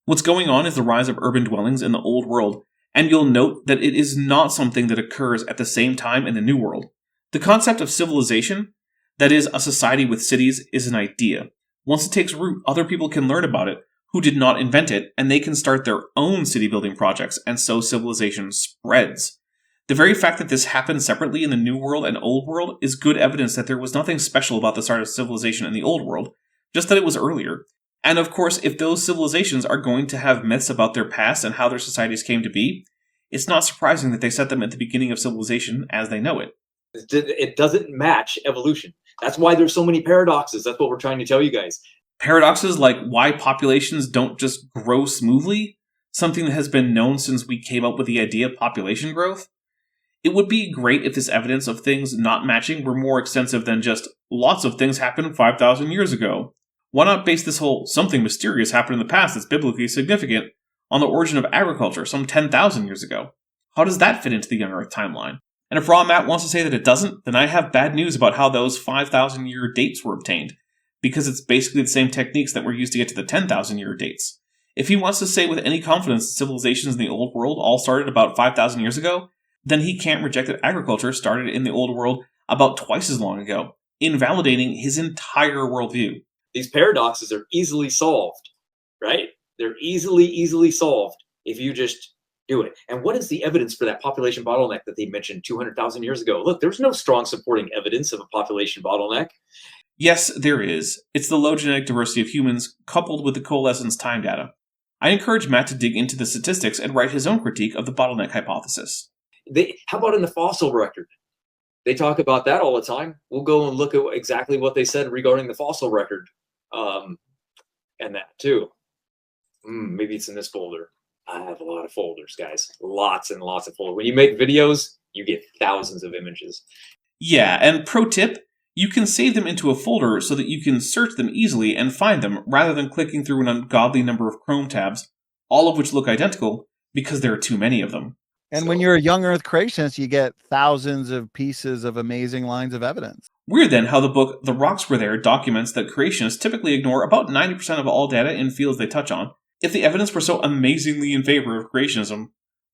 What's going on is the rise of urban dwellings in the Old World, and you'll note that it is not something that occurs at the same time in the New World. The concept of civilization, that is, a society with cities, is an idea. Once it takes root, other people can learn about it, who did not invent it, and they can start their own city-building projects, and so civilization spreads. The very fact that this happened separately in the New World and Old World is good evidence that there was nothing special about the start of civilization in the Old World, just that it was earlier. And of course, if those civilizations are going to have myths about their past and how their societies came to be, it's not surprising that they set them at the beginning of civilization as they know it. It doesn't match evolution. That's why there's so many paradoxes. That's what we're trying to tell you guys. Paradoxes like why populations don't just grow smoothly, something that has been known since we came up with the idea of population growth. It would be great if this evidence of things not matching were more extensive than just lots of things happened 5,000 years ago. Why not base this whole something mysterious happened in the past that's biblically significant on the origin of agriculture some 10,000 years ago? How does that fit into the young Earth timeline? And if Raw Matt wants to say that it doesn't, then I have bad news about how those 5,000 year dates were obtained, because it's basically the same techniques that were used to get to the 10,000 year dates. If he wants to say with any confidence that civilizations in the Old World all started about 5,000 years ago, then he can't reject that agriculture started in the Old World about twice as long ago, invalidating his entire worldview. These paradoxes are easily solved, right? They're easily solved if you just do it. And what is the evidence for that population bottleneck that they mentioned 200,000 years ago? Look, there's no strong supporting evidence of a population bottleneck. Yes, there is. It's the low genetic diversity of humans coupled with the coalescence time data. I encourage Matt to dig into the statistics and write his own critique of the bottleneck hypothesis. How about in the fossil record? They talk about that all the time. We'll go and look at exactly what they said regarding the fossil record. And that too. Maybe it's in this folder. I have a lot of folders, guys. Lots and lots of folders. When you make videos, you get thousands of images. Yeah, and pro tip, you can save them into a folder so that you can search them easily and find them rather than clicking through an ungodly number of Chrome tabs, all of which look identical because there are too many of them. And when you're a young Earth creationist, you get thousands of pieces of amazing lines of evidence. Weird then how the book The Rocks Were There documents that creationists typically ignore about 90% of all data in fields they touch on. If the evidence were so amazingly in favor of creationism,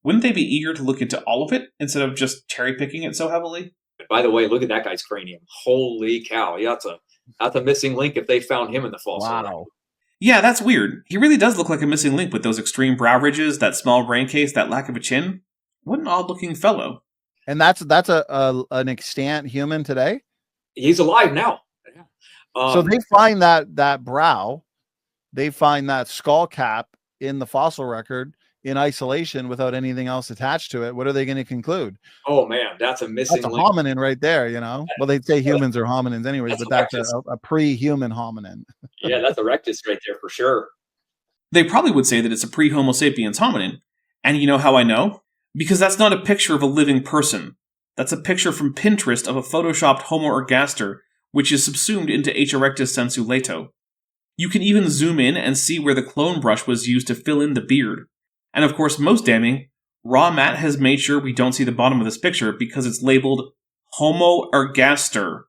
wouldn't they be eager to look into all of it instead of just cherry-picking it so heavily? By the way, look at that guy's cranium. Holy cow. Yeah, that's a missing link if they found him in the fossil. Wow. Yeah, that's weird. He really does look like a missing link with those extreme brow ridges, that small brain case, that lack of a chin. What an odd-looking fellow. And that's an extant human today? He's alive now. So they find that brow, they find that skull cap in the fossil record in isolation without anything else attached to it. What are they going to conclude? Oh man, that's a missing That's a link. hominin right there, you know? Well, they'd say humans are hominins anyways, but that's a pre-human hominin. Yeah, that's erectus right there for sure. They probably would say that it's a pre-Homo sapiens hominin. And you know how I know? Because that's not a picture of a living person. That's a picture from Pinterest of a photoshopped Homo ergaster, which is subsumed into H. erectus sensu lato. You can even zoom in and see where the clone brush was used to fill in the beard. And of course, most damning, Raw Matt has made sure we don't see the bottom of this picture because it's labeled Homo ergaster.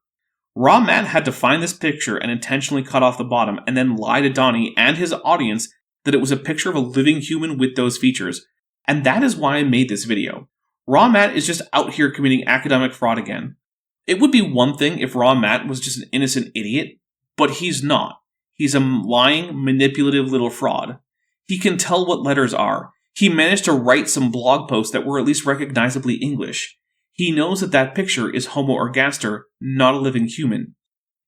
Raw Matt had to find this picture and intentionally cut off the bottom and then lie to Donnie and his audience that it was a picture of a living human with those features. And that is why I made this video. Raw Matt is just out here committing academic fraud again. It would be one thing if Raw Matt was just an innocent idiot, but he's not. He's a lying, manipulative little fraud. He can tell what letters are. He managed to write some blog posts that were at least recognizably English. He knows that that picture is Homo ergaster, not a living human.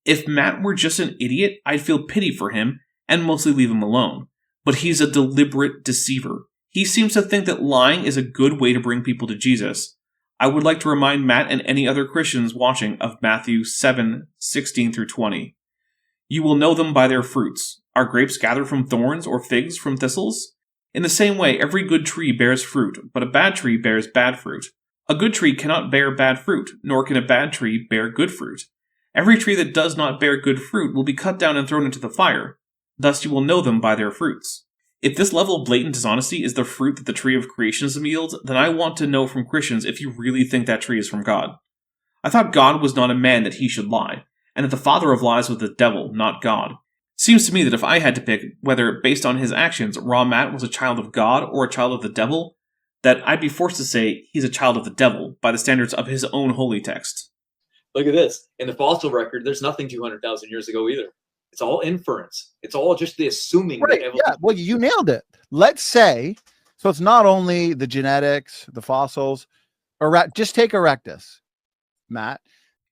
If Matt were just an idiot, I'd feel pity for him and mostly leave him alone. But he's a deliberate deceiver. He seems to think that lying is a good way to bring people to Jesus. I would like to remind Matt and any other Christians watching of Matthew 7:16 through 20. You will know them by their fruits. Are grapes gathered from thorns or figs from thistles? In the same way, every good tree bears fruit, but a bad tree bears bad fruit. A good tree cannot bear bad fruit, nor can a bad tree bear good fruit. Every tree that does not bear good fruit will be cut down and thrown into the fire. Thus you will know them by their fruits. If this level of blatant dishonesty is the fruit that the tree of creationism yields, then I want to know from Christians if you really think that tree is from God. I thought God was not a man that he should lie, and that the father of lies was the devil, not God. Seems to me that if I had to pick whether, based on his actions, Raw Matt was a child of God or a child of the devil, that I'd be forced to say he's a child of the devil by the standards of his own holy text. Look at this. In the fossil record, there's nothing 200,000 years ago either. It's all inference. It's all just the assuming. Right. Yeah. Well, you nailed it. Let's say, so it's not only the genetics, the fossils, just take erectus, Matt.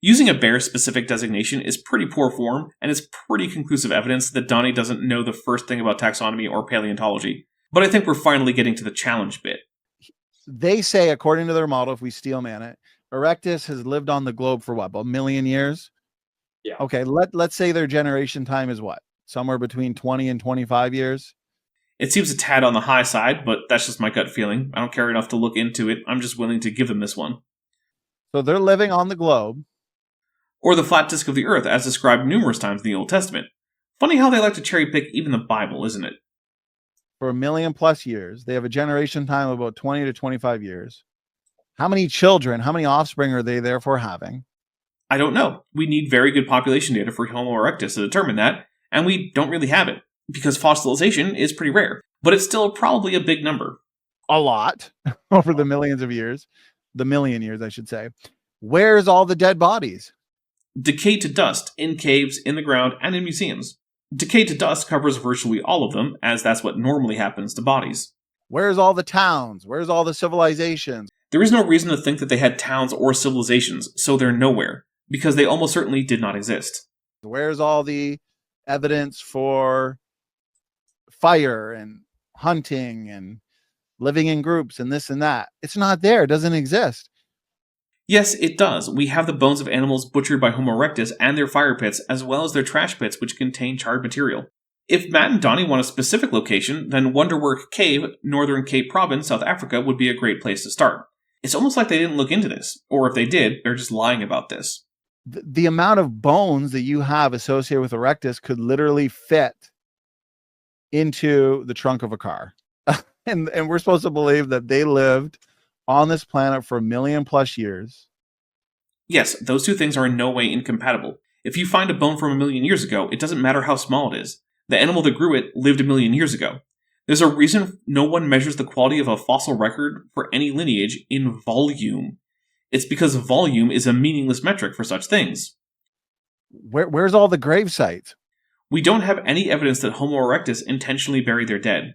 Using a bear-specific designation is pretty poor form, and it's pretty conclusive evidence that Donnie doesn't know the first thing about taxonomy or paleontology. But I think we're finally getting to the challenge bit. They say, according to their model, if we steel man it, erectus has lived on the globe for what, about 1 million years? Yeah. Okay, let's say their generation time is what? Somewhere between 20 and 25 years? It seems a tad on the high side, but that's just my gut feeling. I don't care enough to look into it. I'm just willing to give them this one. So they're living on the globe. Or the flat disk of the earth, as described numerous times in the Old Testament. Funny how they like to cherry pick even the Bible, isn't it? For 1 million plus years. They have a generation time of about 20 to 25 years. How many children, how many offspring are they therefore having? I don't know. We need very good population data for Homo erectus to determine that, and we don't really have it, because fossilization is pretty rare, but it's still probably a big number. A lot over the millions of years. The million years, I should say. Where's all the dead bodies? Decayed to dust, in caves, in the ground, and in museums. Decayed to dust covers virtually all of them, as that's what normally happens to bodies. Where's all the towns? Where's all the civilizations? There is no reason to think that they had towns or civilizations, so they're nowhere, because they almost certainly did not exist. Where's all the evidence for fire and hunting and living in groups and this and that? It's not there. It doesn't exist. Yes, it does. We have the bones of animals butchered by Homo erectus and their fire pits, as well as their trash pits, which contain charred material. If Matt and Donnie want a specific location, then Wonderwork Cave, Northern Cape Province, South Africa, would be a great place to start. It's almost like they didn't look into this, or if they did, they're just lying about this. The amount of bones that you have associated with erectus could literally fit into the trunk of a car. and we're supposed to believe that they lived on this planet for 1 million plus years. Yes, those two things are in no way incompatible. If you find a bone from 1 million years ago, it doesn't matter how small it is. The animal that grew it lived 1 million years ago. There's a reason no one measures the quality of a fossil record for any lineage in volume. It's because volume is a meaningless metric for such things. Where's all the grave sites? We don't have any evidence that Homo erectus intentionally buried their dead.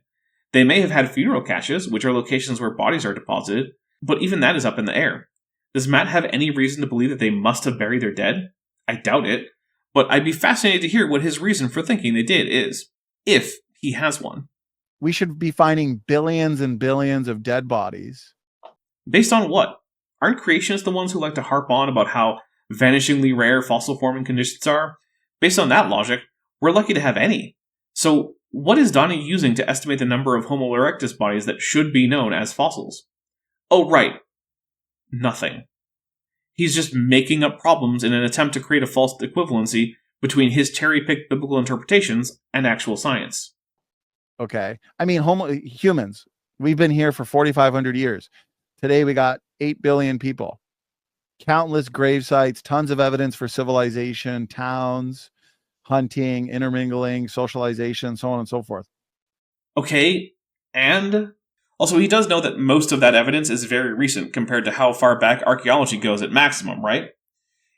They may have had funeral caches, which are locations where bodies are deposited, but even that is up in the air. Does Matt have any reason to believe that they must have buried their dead? I doubt it, but I'd be fascinated to hear what his reason for thinking they did is, if he has one. We should be finding billions and billions of dead bodies. Based on what? Aren't creationists the ones who like to harp on about how vanishingly rare fossil forming conditions are? Based on that logic, we're lucky to have any. So, what is Donnie using to estimate the number of Homo erectus bodies that should be known as fossils? Oh, right. Nothing. He's just making up problems in an attempt to create a false equivalency between his cherry-picked biblical interpretations and actual science. Okay. I mean, humans, we've been here for 4,500 years. Today we got 8 billion people. Countless grave sites, tons of evidence for civilization, towns, hunting, intermingling, socialization, so on and so forth. Okay, and also he does know that most of that evidence is very recent compared to how far back archaeology goes at maximum, right?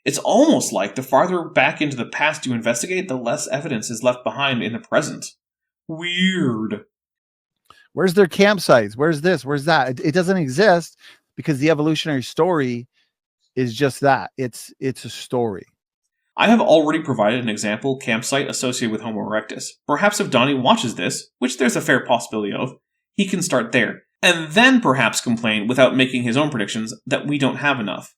It's almost like the farther back into the past you investigate, the less evidence is left behind in the present. Weird. Where's their campsites? Where's this? Where's that? It doesn't exist because the evolutionary story is just that. It's a story. I have already provided an example campsite associated with Homo erectus. Perhaps if Donnie watches this, which there's a fair possibility of, he can start there, and then perhaps complain without making his own predictions that we don't have enough.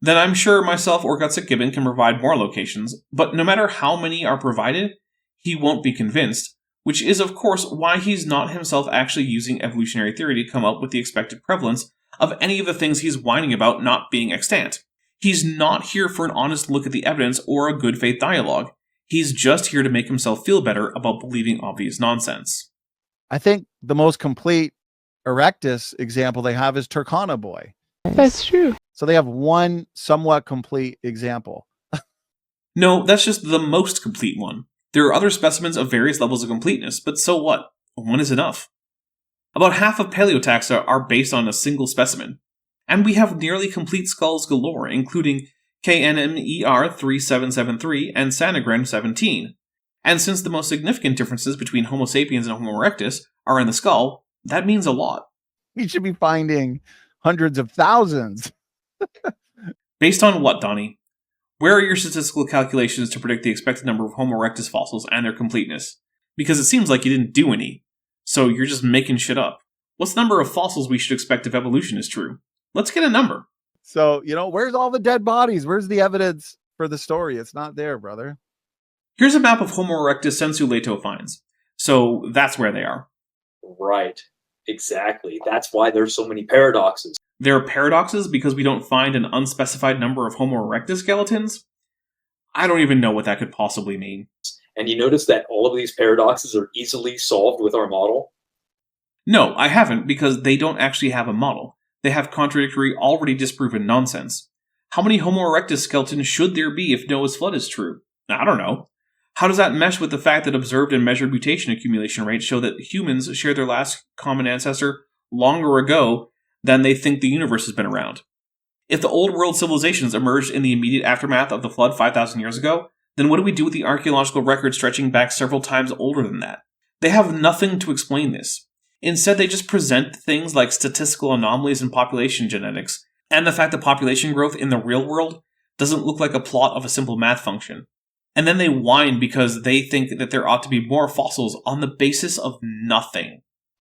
Then I'm sure myself or Gutsick Gibbon can provide more locations, but no matter how many are provided, he won't be convinced, which is of course why he's not himself actually using evolutionary theory to come up with the expected prevalence of any of the things he's whining about not being extant. He's not here for an honest look at the evidence or a good faith dialogue. He's just here to make himself feel better about believing obvious nonsense. I think the most complete erectus example they have is Turkana Boy. That's true. So they have one somewhat complete example. No, that's just the most complete one. There are other specimens of various levels of completeness, but so what? One is enough. About half of paleotaxa are based on a single specimen. And we have nearly complete skulls galore, including KNMER 3773 and Sanagren 17. And since the most significant differences between Homo sapiens and Homo erectus are in the skull, that means a lot. We should be finding hundreds of thousands. Based on what, Donnie? Where are your statistical calculations to predict the expected number of Homo erectus fossils and their completeness? Because it seems like you didn't do any. So you're just making shit up. What's the number of fossils we should expect if evolution is true? Let's get a number. So, where's all the dead bodies? Where's the evidence for the story? It's not there, brother. Here's a map of Homo erectus sensu lato finds. So that's where they are. Right. Exactly. That's why there's so many paradoxes. There are paradoxes because we don't find an unspecified number of Homo erectus skeletons? I don't even know what that could possibly mean. And you notice that all of these paradoxes are easily solved with our model? No, I haven't, because they don't actually have a model. They have contradictory, already disproven nonsense. How many Homo erectus skeletons should there be if Noah's flood is true? I don't know. How does that mesh with the fact that observed and measured mutation accumulation rates show that humans share their last common ancestor longer ago than they think the universe has been around? If the old world civilizations emerged in the immediate aftermath of the flood 5,000 years ago, then what do we do with the archaeological record stretching back several times older than that? They have nothing to explain this. Instead, they just present things like statistical anomalies in population genetics, and the fact that population growth in the real world doesn't look like a plot of a simple math function. And then they whine because they think that there ought to be more fossils on the basis of nothing.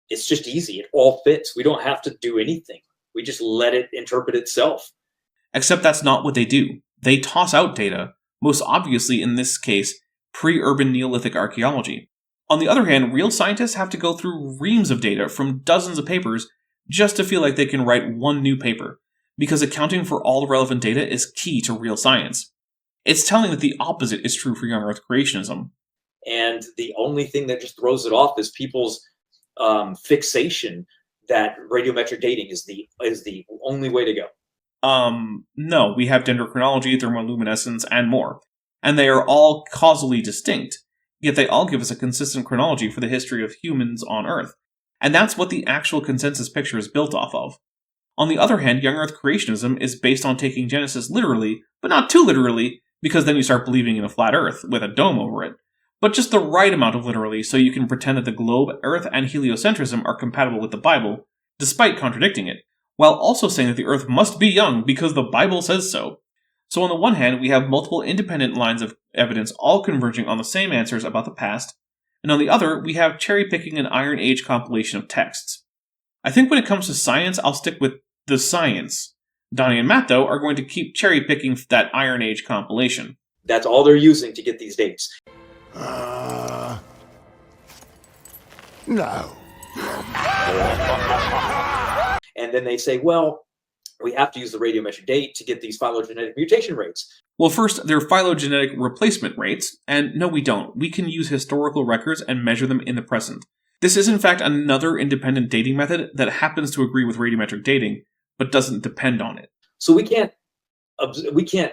It's just easy. It all fits. We don't have to do anything. We just let it interpret itself. Except that's not what they do. They toss out data, most obviously in this case, pre-urban Neolithic archaeology. On the other hand, real scientists have to go through reams of data from dozens of papers just to feel like they can write one new paper, because accounting for all the relevant data is key to real science. It's telling that the opposite is true for young Earth creationism. And the only thing that just throws it off is people's fixation that radiometric dating is the only way to go. No, we have dendrochronology, thermoluminescence, and more. And they are all causally distinct, yet they all give us a consistent chronology for the history of humans on Earth. And that's what the actual consensus picture is built off of. On the other hand, young Earth creationism is based on taking Genesis literally, but not too literally, because then you start believing in a flat Earth with a dome over it. But just the right amount of literally so you can pretend that the globe, Earth, and heliocentrism are compatible with the Bible, despite contradicting it, while also saying that the Earth must be young because the Bible says so. So on the one hand, we have multiple independent lines of evidence all converging on the same answers about the past, and on the other, we have cherry-picking an Iron Age compilation of texts. I think when it comes to science, I'll stick with the science. Donnie and Matt, though, are going to keep cherry-picking that Iron Age compilation. That's all they're using to get these dates. No. And then they say, well, we have to use the radiometric date to get these phylogenetic mutation rates. Well, first, they're phylogenetic replacement rates, and no, we don't. We can use historical records and measure them in the present. This is, in fact, another independent dating method that happens to agree with radiometric dating, but doesn't depend on it. So we can't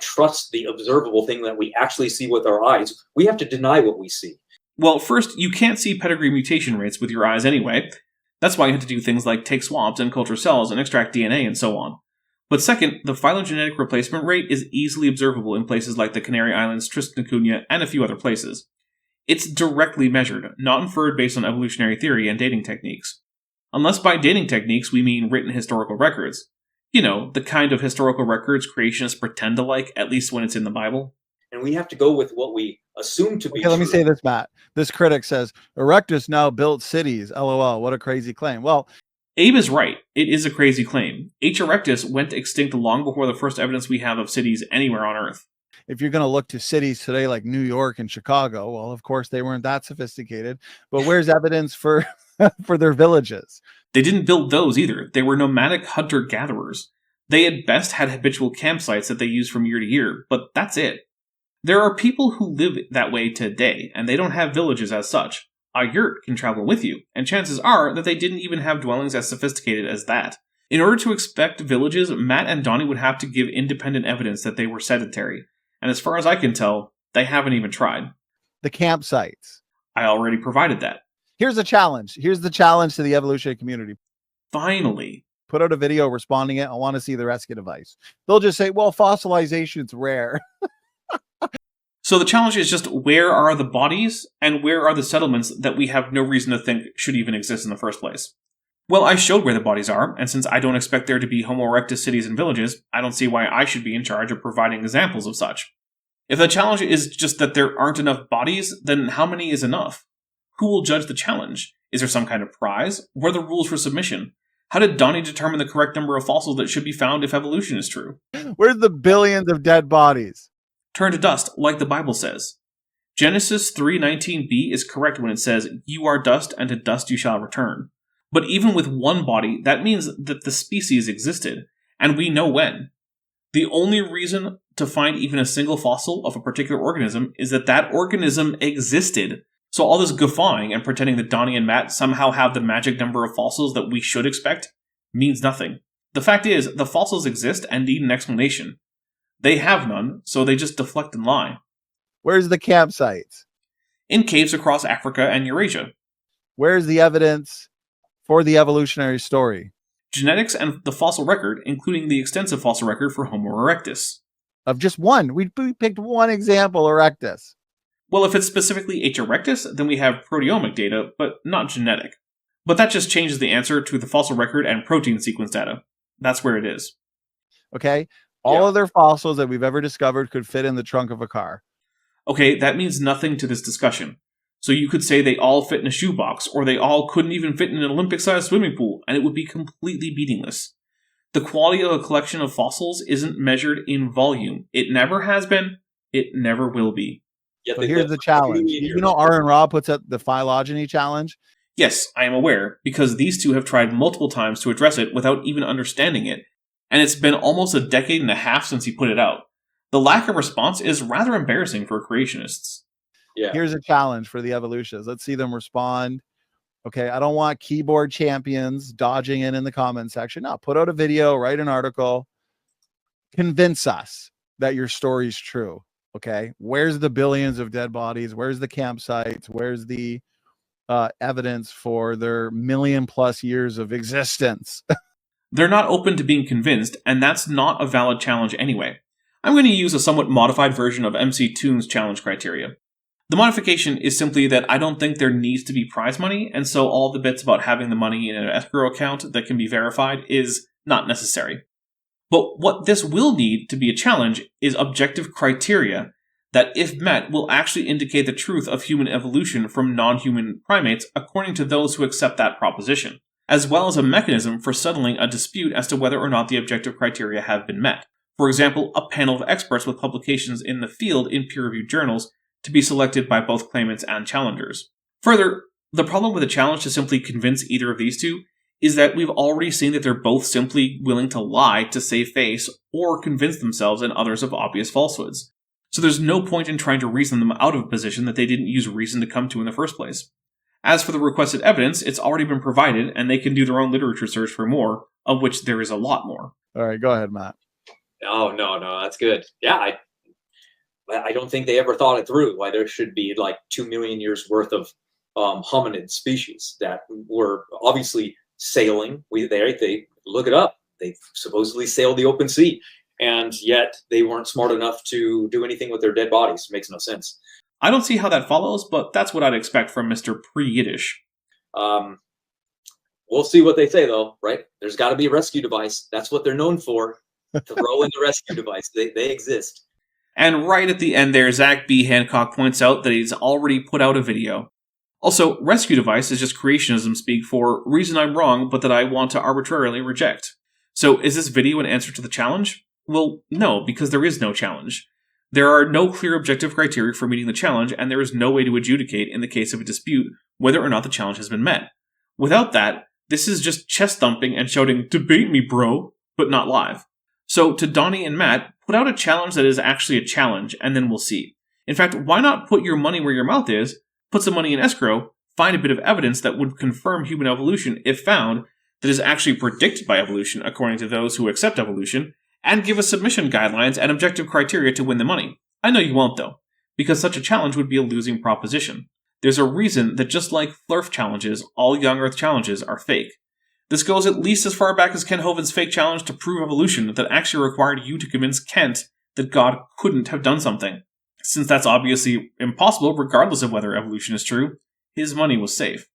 trust the observable thing that we actually see with our eyes. We have to deny what we see. Well, first, you can't see pedigree mutation rates with your eyes anyway. That's why you have to do things like take swabs and culture cells and extract DNA and so on. But second, the phylogenetic replacement rate is easily observable in places like the Canary Islands, Tristan da Cunha, and a few other places. It's directly measured, not inferred based on evolutionary theory and dating techniques. Unless by dating techniques we mean written historical records. You know, the kind of historical records creationists pretend to like, at least when it's in the Bible. And we have to go with what we assume to be Okay, let me true. say this, Matt. This critic says, Erectus now built cities. LOL, what a crazy claim. Well, Abe is right. It is a crazy claim. H. erectus went extinct long before the first evidence we have of cities anywhere on Earth. if you're going to look to cities today like New York and Chicago, well, of course, they weren't that sophisticated. But where's evidence for for their villages? They didn't build those either. They were nomadic hunter-gatherers. They at best had habitual campsites that they used from year to year, but that's it. There are people who live that way today, and they don't have villages as such. A yurt can travel with you, and chances are that they didn't even have dwellings as sophisticated as that. In order to expect villages, Matt and Donnie would have to give independent evidence that they were sedentary, and as far as I can tell, they haven't even tried. The campsites. I already provided that. Here's a challenge. Here's the challenge to the evolutionary community. Finally. Put out a video responding it. I want to see the rescue device. They'll just say, well, fossilization's rare. So the challenge is just, where are the bodies, and where are the settlements that we have no reason to think should even exist in the first place? Well, I showed where the bodies are, and since I don't expect there to be Homo erectus cities and villages, I don't see why I should be in charge of providing examples of such. If the challenge is just that there aren't enough bodies, then how many is enough? Who will judge the challenge? Is there some kind of prize? What are the rules for submission? How did Donnie determine the correct number of fossils that should be found if evolution is true? Where's the billions of dead bodies? Turn to dust, like the Bible says. Genesis 3:19b is correct when it says, "You are dust, and to dust you shall return." But even with one body, that means that the species existed, and we know when. The only reason to find even a single fossil of a particular organism is that that organism existed. So all this guffawing and pretending that Donnie and Matt somehow have the magic number of fossils that we should expect means nothing. The fact is, the fossils exist and need an explanation. They have none, so they just deflect and lie. Where's the campsites? In caves across Africa and Eurasia. Where's the evidence for the evolutionary story? Genetics and the fossil record, including the extensive fossil record for Homo erectus. Of just one. We picked one example, Erectus. Well, if it's specifically H. erectus, then we have proteomic data, but not genetic. But that just changes the answer to the fossil record and protein sequence data. That's where it is. Okay? All other fossils that we've ever discovered could fit in the trunk of a car. Okay, that means nothing to this discussion. So you could say they all fit in a shoebox, or they all couldn't even fit in an Olympic-sized swimming pool, and it would be completely meaningless. The quality of a collection of fossils isn't measured in volume. It never has been. It never will be. Yet So they here's live the for challenge. million You years. know, Aaron Ra puts up the phylogeny challenge. Yes, I am aware, because these two have tried multiple times to address it without even understanding it, and it's been almost a decade and a half since he put it out. The lack of response is rather embarrassing for creationists. Yeah. Here's a challenge for the evolutionists. Let's see them respond. Okay, I don't want keyboard champions dodging in the comment section. No, put out a video, write an article, convince us that your story's true. Okay, where's the billions of dead bodies? Where's the campsites? Where's the evidence for their 1,000,000+ years of existence? They're not open to being convinced, and that's not a valid challenge anyway. I'm going to use a somewhat modified version of MC Toon's challenge criteria. The modification is simply that I don't think there needs to be prize money, and so all the bits about having the money in an escrow account that can be verified is not necessary. But what this will need to be a challenge is objective criteria that, if met, will actually indicate the truth of human evolution from non-human primates according to those who accept that proposition, as well as a mechanism for settling a dispute as to whether or not the objective criteria have been met. For example, a panel of experts with publications in the field in peer-reviewed journals to be selected by both claimants and challengers. Further, the problem with a challenge to simply convince either of these two is that we've already seen that they're both simply willing to lie to save face or convince themselves and others of obvious falsehoods. So there's no point in trying to reason them out of a position that they didn't use reason to come to in the first place. As for the requested evidence, it's already been provided, and they can do their own literature search for more, of which there is a lot more. All right, go ahead, Matt. Oh, no, that's good. Yeah, I don't think they ever thought it through, why there should be like 2 million years worth of hominid species that were obviously sailing. They look it up. They supposedly sailed the open sea, and yet they weren't smart enough to do anything with their dead bodies. It makes no sense. I don't see how that follows, but that's what I'd expect from Mr. Pre-Yiddish. We'll see what they say, though, right? There's got to be a rescue device. That's what they're known for. Throw in the rescue device. They exist. And right at the end there, Zach B. Hancock points out that he's already put out a video. Also, rescue device is just creationism speak for reason I'm wrong, but that I want to arbitrarily reject. So is this video an answer to the challenge? Well, no, because there is no challenge. There are no clear objective criteria for meeting the challenge, and there is no way to adjudicate in the case of a dispute whether or not the challenge has been met. Without that, this is just chest thumping and shouting, "Debate me, bro," but not live. So to Donnie and Matt, put out a challenge that is actually a challenge, and then we'll see. In fact, why not put your money where your mouth is, put some money in escrow, find a bit of evidence that would confirm human evolution if found, that is actually predicted by evolution according to those who accept evolution, and give us submission guidelines and objective criteria to win the money. I know you won't, though, because such a challenge would be a losing proposition. There's a reason that just like Flurf challenges, all Young Earth challenges are fake. This goes at least as far back as Ken Hovind's fake challenge to prove evolution that actually required you to convince Kent that God couldn't have done something. Since that's obviously impossible regardless of whether evolution is true, his money was safe.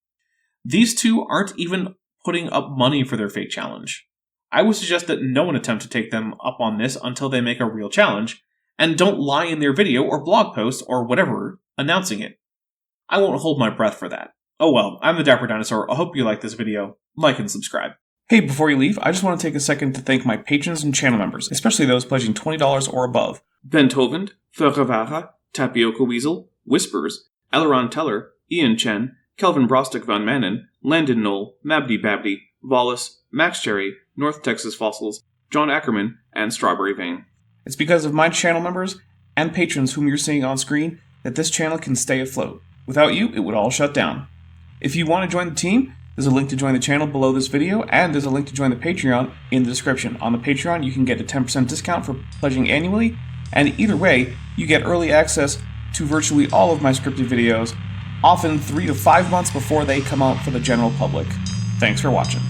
These two aren't even putting up money for their fake challenge. I would suggest that no one attempt to take them up on this until they make a real challenge, and don't lie in their video or blog post or whatever announcing it. I won't hold my breath for that. Oh well, I'm the Dapper Dinosaur. I hope you like this video. Like and subscribe. Hey, before you leave, I just want to take a second to thank my patrons and channel members, especially those pledging $20 or above. Ben Tovind, Ferravara, Tapioca Weasel, Whispers, Eleron Teller, Ian Chen, Kelvin Brostick Van Manen, Landon Knoll, Mabdy Babdy, Wallace, Max Cherry, North Texas Fossils, John Ackerman, and Strawberry Vein. It's because of my channel members and patrons whom you're seeing on screen that this channel can stay afloat. Without you, it would all shut down. If you want to join the team, there's a link to join the channel below this video, and there's a link to join the Patreon in the description. On the Patreon, you can get a 10% discount for pledging annually, and either way, you get early access to virtually all of my scripted videos, often 3 to 5 months before they come out for the general public. Thanks for watching.